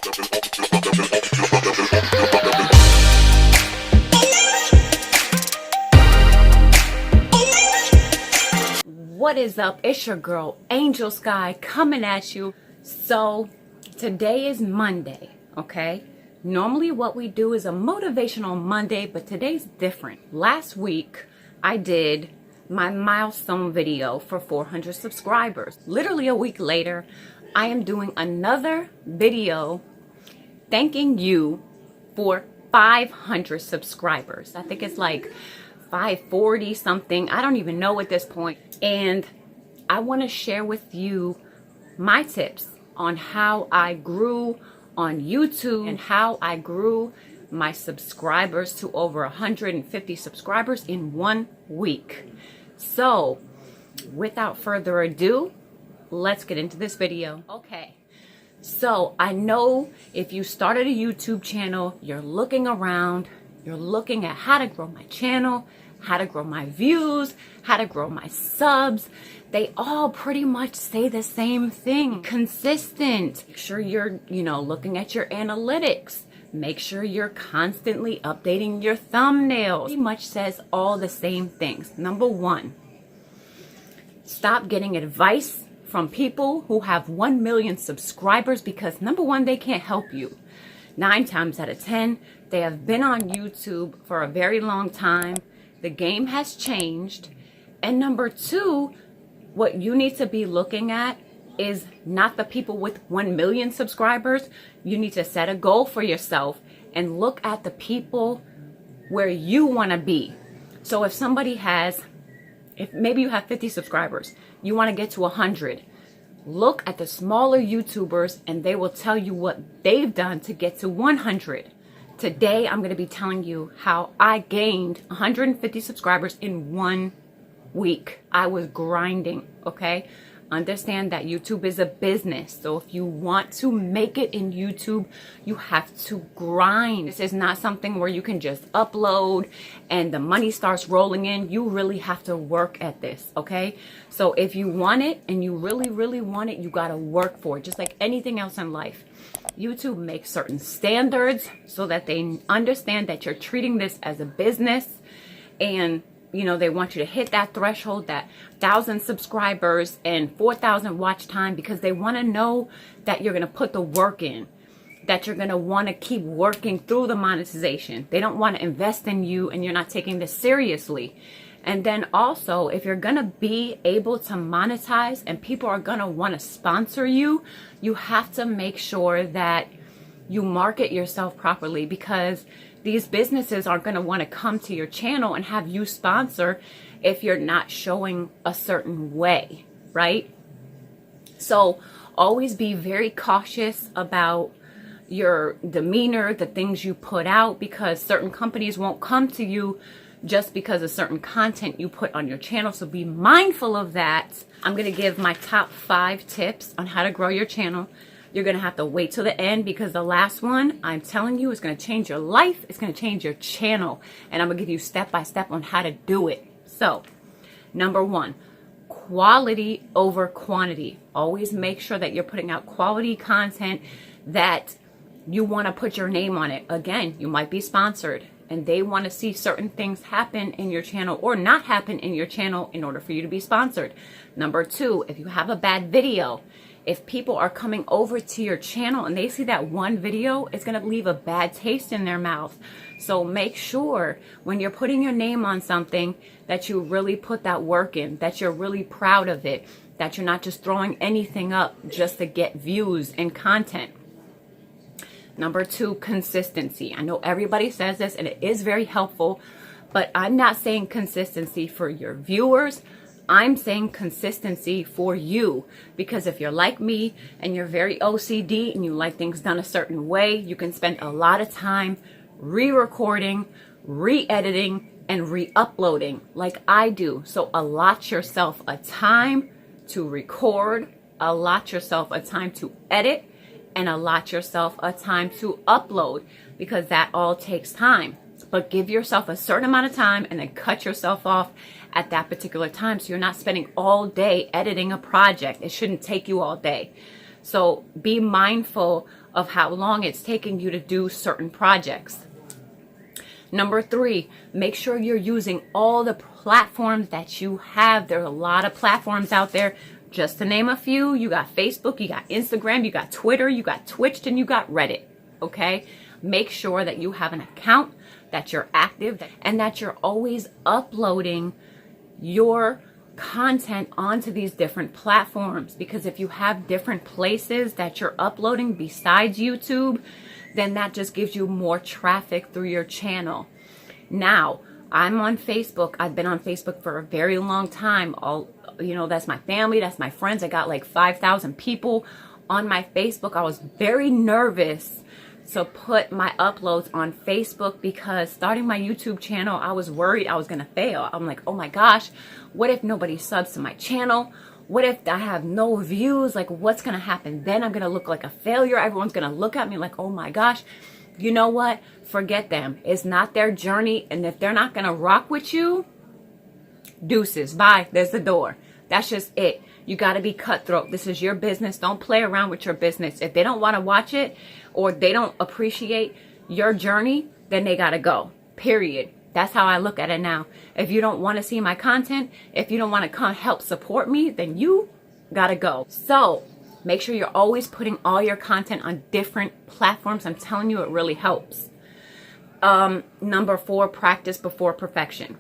What is up? It's your girl Angel Sky coming at you. So today is Monday, okay? Normally what we do is a motivational Monday, but today's different. Last week I did my milestone video for 400 subscribers. Literally a week later, I am doing another video thanking you for 500 subscribers. I think it's like 540 something. I don't even know at this point. And I want to share with you my tips on how I grew on YouTube and how I grew my subscribers to over 150 subscribers in 1 week. So without further ado, let's get into this video. Okay. So I know if you started a YouTube channel, you're looking around, you're looking at how to grow my channel, how to grow my views, how to grow my subs. They all pretty much say the same thing. Consistent. Make sure you're, looking at your analytics. Make sure you're constantly updating your thumbnails. Pretty much says all the same things. Number one, stop getting advice from people who have 1 million subscribers because number one, they can't help you. 9 times out of 10, they have been on YouTube for a very long time. The game has changed. And number two, what you need to be looking at is not the people with 1 million subscribers. You need to set a goal for yourself and look at the people where you want to be. So if maybe you have 50 subscribers, you want to get to 100. Look at the smaller YouTubers and they will tell you what they've done to get to 100. Today, I'm going to be telling you how I gained 150 subscribers in 1 week. I was grinding, okay? Understand that YouTube is a business. So if you want to make it in YouTube, you have to grind. This is not something where you can just upload and the money starts rolling in. You really have to work at this, okay? So if you want it and you really, really want it, you got to work for it, just like anything else in life. YouTube makes certain standards so that they understand that you're treating this as a business, and they want you to hit that threshold, that 1,000 subscribers and 4,000 watch time, because they want to know that you're going to put the work in, that you're going to want to keep working through the monetization. They don't want to invest in you and you're not taking this seriously. And then also, if you're going to be able to monetize and people are going to want to sponsor you, you have to make sure that you market yourself properly, because these businesses aren't going to want to come to your channel and have you sponsor if you're not showing a certain way, right? So always be very cautious about your demeanor, the things you put out, because certain companies won't come to you just because of certain content you put on your channel. So be mindful of that. I'm going to give my top 5 tips on how to grow your channel. You're going to have to wait till the end, because the last one, I'm telling you, is going to change your life. It's going to change your channel. And I'm going to give you step by step on how to do it. So, number 1, quality over quantity. Always make sure that you're putting out quality content, that you want to put your name on it. Again, you might be sponsored, and they want to see certain things happen in your channel or not happen in your channel in order for you to be sponsored. Number 2, if you have a bad video, if people are coming over to your channel and they see that one video, it's going to leave a bad taste in their mouth. So make sure when you're putting your name on something that you really put that work in, that you're really proud of it, that you're not just throwing anything up just to get views and content. Number 2, consistency. I know everybody says this and it is very helpful, but I'm not saying consistency for your viewers. I'm saying consistency for you, because if you're like me and you're very OCD and you like things done a certain way, you can spend a lot of time re-recording, re-editing, and re-uploading like I do. So allot yourself a time to record, allot yourself a time to edit, and allot yourself a time to upload, because that all takes time. But give yourself a certain amount of time and then cut yourself off at that particular time, so you're not spending all day editing a project. It shouldn't take you all day. So be mindful of how long it's taking you to do certain projects. Number 3, make sure you're using all the platforms that you have. There are a lot of platforms out there. Just to name a few, you got Facebook, you got Instagram, you got Twitter, you got Twitch, and you got Reddit, okay? Make sure that you have an account, that you're active, and that you're always uploading your content onto these different platforms. Because if you have different places that you're uploading besides YouTube, then that just gives you more traffic through your channel. Now, I'm on Facebook. I've been on Facebook for a very long time. That's my family, that's my friends. I got like 5,000 people on my Facebook. I was very nervous to put my uploads on Facebook because starting my YouTube channel, I was worried I was gonna fail. I'm like, oh my gosh, what if nobody subs to my channel? What if I have no views? Like, what's gonna happen? Then I'm gonna look like a failure. Everyone's gonna look at me like, oh my gosh. You know what? Forget them. It's not their journey. And if they're not gonna rock with you, deuces, bye, there's the door. That's just it. You got to be cutthroat. This is your business. Don't play around with your business. If they don't want to watch it or they don't appreciate your journey, then they got to go. Period. That's how I look at it now. If you don't want to see my content, if you don't want to come help support me, then you got to go. So make sure you're always putting all your content on different platforms. I'm telling you, it really helps. Number 4, practice before perfection.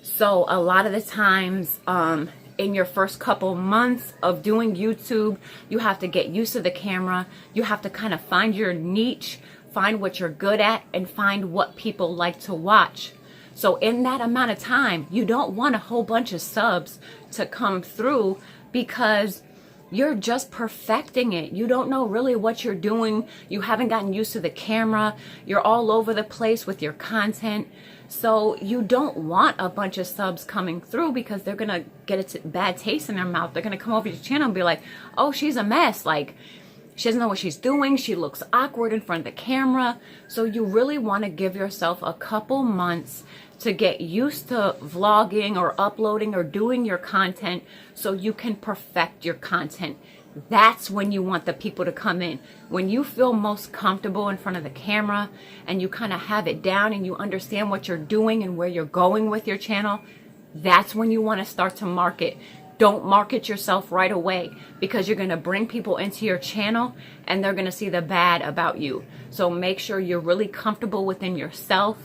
So a lot of the times, in your first couple months of doing YouTube, you have to get used to the camera. You have to kind of find your niche, find what you're good at, and find what people like to watch. So in that amount of time, you don't want a whole bunch of subs to come through because you're just perfecting it. You don't know really what you're doing. You haven't gotten used to the camera. You're all over the place with your content. So you don't want a bunch of subs coming through because they're going to get a bad taste in their mouth. They're going to come over your channel and be like, oh, she's a mess. Like, she doesn't know what she's doing. She looks awkward in front of the camera. So you really want to give yourself a couple months to get used to vlogging or uploading or doing your content so you can perfect your content. That's when you want the people to come in. When you feel most comfortable in front of the camera and you kind of have it down and you understand what you're doing and where you're going with your channel, that's when you want to start to market. Don't market yourself right away because you're going to bring people into your channel and they're going to see the bad about you. So make sure you're really comfortable within yourself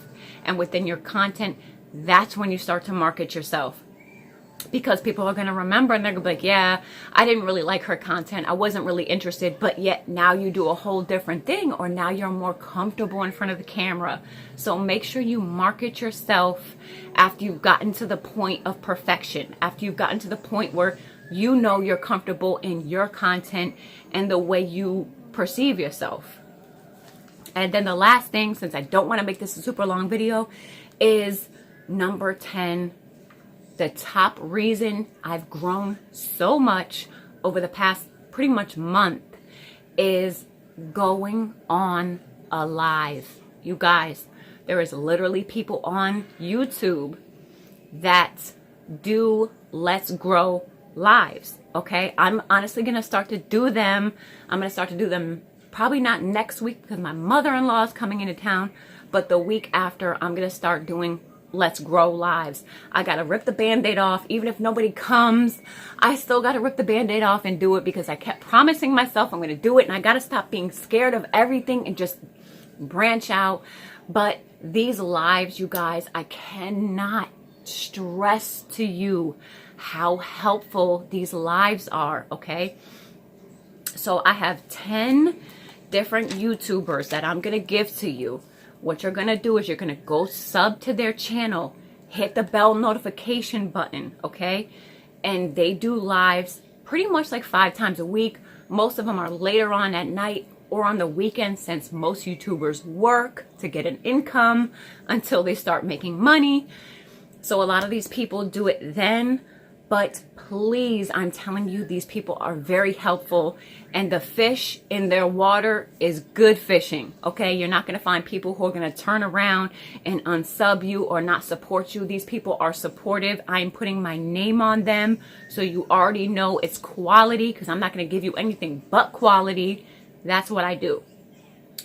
and within your content. That's when you start to market yourself. Because people are going to remember and they're going to be like, yeah, I didn't really like her content. I wasn't really interested, but yet now you do a whole different thing, or now you're more comfortable in front of the camera. So make sure you market yourself after you've gotten to the point of perfection, after you've gotten to the point where you know you're comfortable in your content and the way you perceive yourself. And then the last thing, since I don't want to make this a super long video, is number 10. The top reason I've grown so much over the past pretty much month is going on a live. You guys, there is literally people on YouTube that do Let's Grow lives. Okay, I'm honestly going to start to do them. I'm going to start to do them probably not next week because my mother-in-law is coming into town, but the week after I'm going to start doing Let's Grow lives. I got to rip the band-aid off. Even if nobody comes, I still got to rip the band-aid off and do it because I kept promising myself I'm going to do it, and I got to stop being scared of everything and just branch out. But these lives, you guys, I cannot stress to you how helpful these lives are, okay? So I have 10 different YouTubers that I'm going to give to you. What you're going to do is you're going to go sub to their channel, hit the bell notification button, okay? And they do lives pretty much like 5 times a week. Most of them are later on at night or on the weekend, since most YouTubers work to get an income until they start making money. So a lot of these people do it then. But please, I'm telling you, these people are very helpful, and the fish in their water is good fishing, okay? You're not going to find people who are going to turn around and unsub you or not support you. These people are supportive. I'm putting my name on them, so you already know it's quality, because I'm not going to give you anything but quality. That's what I do.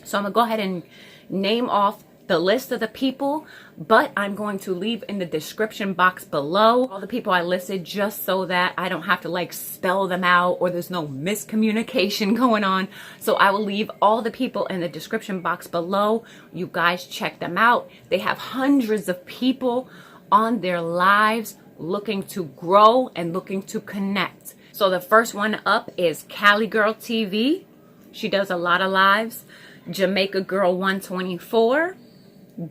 So I'm going to go ahead and name off the list of the people, but I'm going to leave in the description box below all the people I listed, just so that I don't have to like spell them out or there's no miscommunication going on. So I will leave all the people in the description box below. You guys check them out. They have hundreds of people on their lives looking to grow and looking to connect. So the first one up is CaligirlTC. She does a lot of lives. Jamaica Girl 124,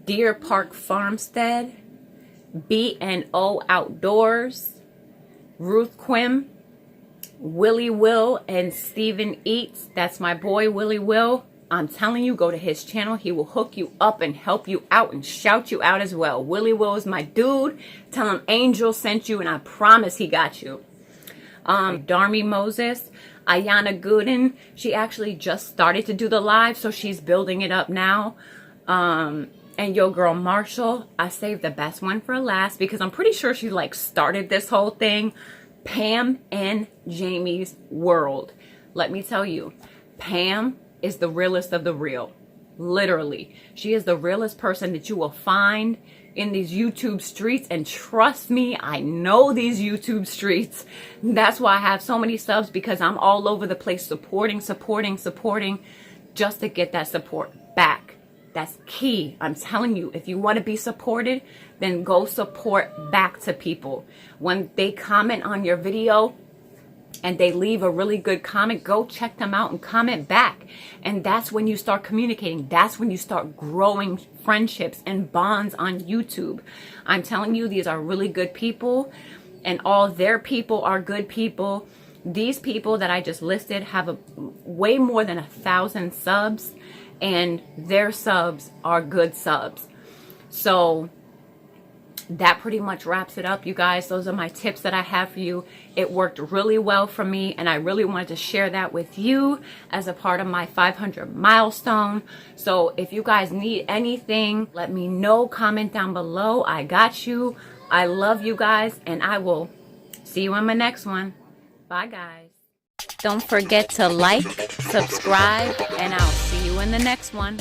Deer Park Farmstead, BNO Outdoors, Ruth Qym, WillyWill, and Steven Eats. That's my boy WillyWill. I'm telling you, go to his channel. He will hook you up and help you out and shout you out as well. WillyWill is my dude. Tell him Angel sent you, and I promise he got you. Dharmie Moses, Ayanna Gooden. She actually just started to do the live, so she's building it up now. And Gurl Marshall. I saved the best one for last because I'm pretty sure she like started this whole thing. Pam and Jamie's World. Let me tell you, Pam is the realest of the real. Literally. She is the realest person that you will find in these YouTube streets. And trust me, I know these YouTube streets. That's why I have so many subs, because I'm all over the place supporting just to get that support back. That's key. I'm telling you, if you want to be supported, then go support back to people. When they comment on your video and they leave a really good comment, go check them out and comment back. And that's when you start communicating. That's when you start growing friendships and bonds on YouTube. I'm telling you, these are really good people, and all their people are good people. These people that I just listed have way more than 1,000 subs, and their subs are good subs. So that pretty much wraps it up, you guys. Those are my tips that I have for you. It worked really well for me, and I really wanted to share that with you as a part of my 500 milestone. So if you guys need anything, let me know. Comment down below. I got you. I love you guys, and I will see you in my next one. Bye, guys. Don't forget to like, subscribe, and I'll see you in the next one.